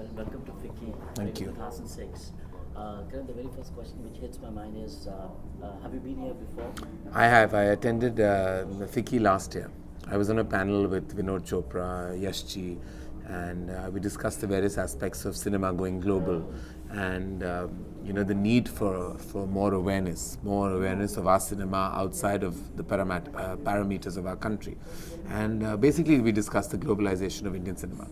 Karan. Welcome to FICCI. Thank you. 2006. Karan, the very first question which hits my mind is, have you been here before? I have. I attended FICCI last year. I was on a panel with Vinod Chopra, Yashji, and we discussed the various aspects of cinema going global, and the need for more awareness of our cinema outside of the parameters of our country, and basically we discussed the globalization of Indian cinema.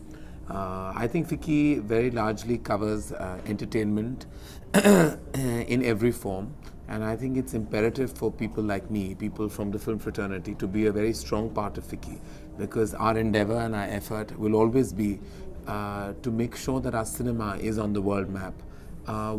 I think FICCI very largely covers entertainment in every form, and I think it's imperative for people like me, people from the film fraternity, to be a very strong part of FICCI, because our endeavour and our effort will always be to make sure that our cinema is on the world map,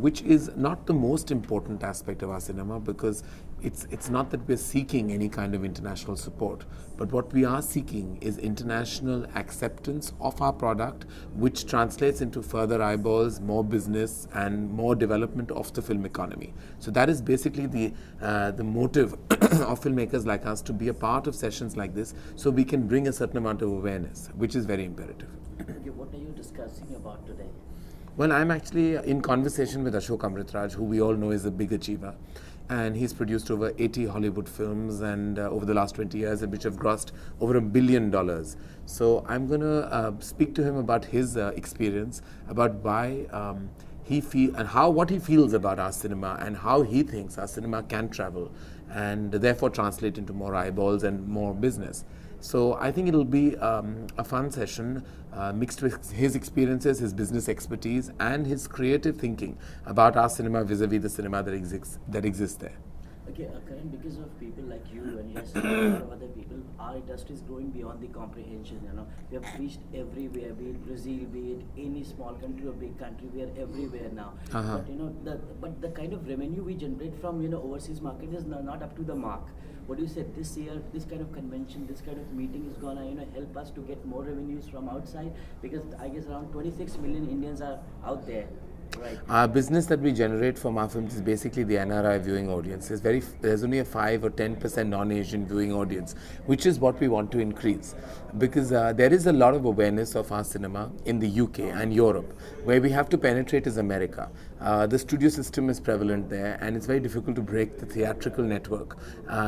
which is not the most important aspect of our cinema, because it's not that we're seeking any kind of international support, but what we are seeking is international acceptance of our product, which translates into further eyeballs, more business, and more development of the film economy. So that is basically the motive of filmmakers like us, to be a part of sessions like this, so we can bring a certain amount of awareness, which is very imperative. Okay, what are you discussing about today? Well, I'm actually in conversation with Ashok Amritraj, who we all know is a big achiever, and he's produced over 80 Hollywood films, and over the last 20 years, which have grossed over $1 billion. So I'm going to speak to him about his experience, about why he feels and what he feels about our cinema, and how he thinks our cinema can travel and therefore translate into more eyeballs and more business. So I think it'll be a fun session mixed with his experiences, his business expertise, and his creative thinking about our cinema vis-a-vis the cinema that exists there. Okay, Karan, because of people like you and yes, a lot of other people, our industry is growing beyond the comprehension. We have reached everywhere, be it Brazil, be it any small country or big country. We are everywhere now. But the kind of revenue we generate from overseas market is not up to the mark. What do you say? This year, this kind of convention, this kind of meeting is gonna help us to get more revenues from outside, because I guess around 26 million Indians are out there. Right. Our business that we generate from our films is basically the NRI viewing audience. There's only a 5 or 10% non-Asian viewing audience, which is what we want to increase, because there is a lot of awareness of our cinema in the UK and Europe. Where we have to penetrate is America. The studio system is prevalent there, and it's very difficult to break the theatrical network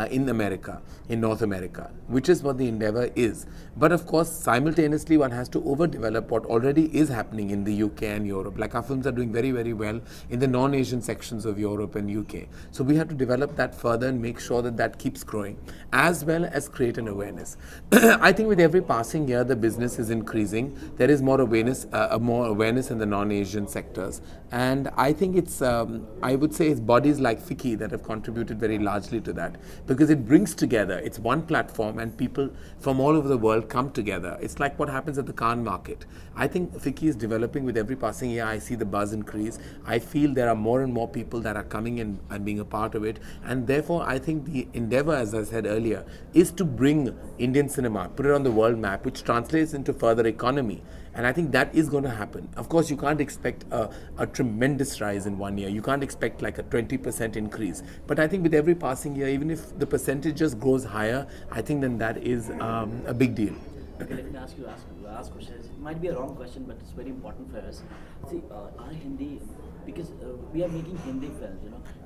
in America, in North America, which is what the endeavour is. But of course, simultaneously, one has to overdevelop what already is happening in the UK and Europe. Like, our films are doing very, very well in the non-Asian sections of Europe and UK. So we have to develop that further and make sure that that keeps growing, as well as create an awareness. I think with every passing year, the business is increasing. There is more awareness in the non-Asian sectors, and I think it's, I would say, it's bodies like FICCI that have contributed very largely to that, because it brings together, it's one platform, and people from all over the world come together. It's like what happens at the Cannes market. I think FICCI is developing with every passing year. I see the buzz increase. I feel there are more and more people that are coming in and being a part of it, and therefore I think the endeavour, as I said earlier, is to bring Indian cinema, put it on the world map, which translates into further economy. And I think that is going to happen. Of course, you can't expect a tremendous rise in 1 year. You can't expect like a 20% increase. But I think with every passing year, even if the percentage just grows higher, I think then that is a big deal. Okay, let me ask you last question. It might be a wrong question, but it's very important for us. See, our Hindi, because we are making Hindi films,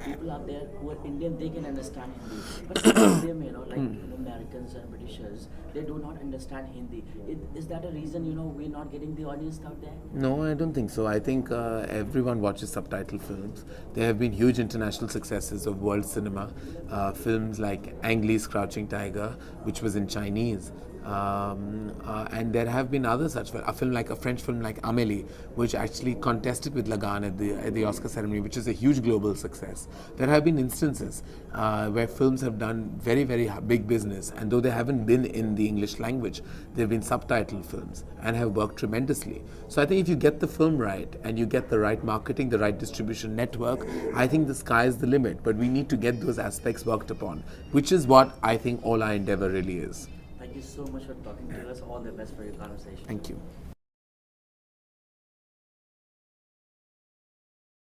people out there who are Indian, they can understand Hindi. But some of them, like Americans and Britishers, they do not understand Hindi. Is that a reason, we're not getting the audience out there? No, I don't think so. I think everyone watches subtitle films. There have been huge international successes of world cinema. Films like Ang Lee's Crouching Tiger, which was in Chinese. And there have been other such a French film like Amélie, which actually contested with Lagan at the Oscar ceremony, which is a huge global success. There have been instances where films have done very, very big business, and though they haven't been in the English language, they've been subtitled films and have worked tremendously. So I think if you get the film right and you get the right marketing, the right distribution network, I think the sky is the limit. But we need to get those aspects worked upon, which is what I think all our endeavour really is. Thank you so much for talking to us. All the best for your conversation. Thank you.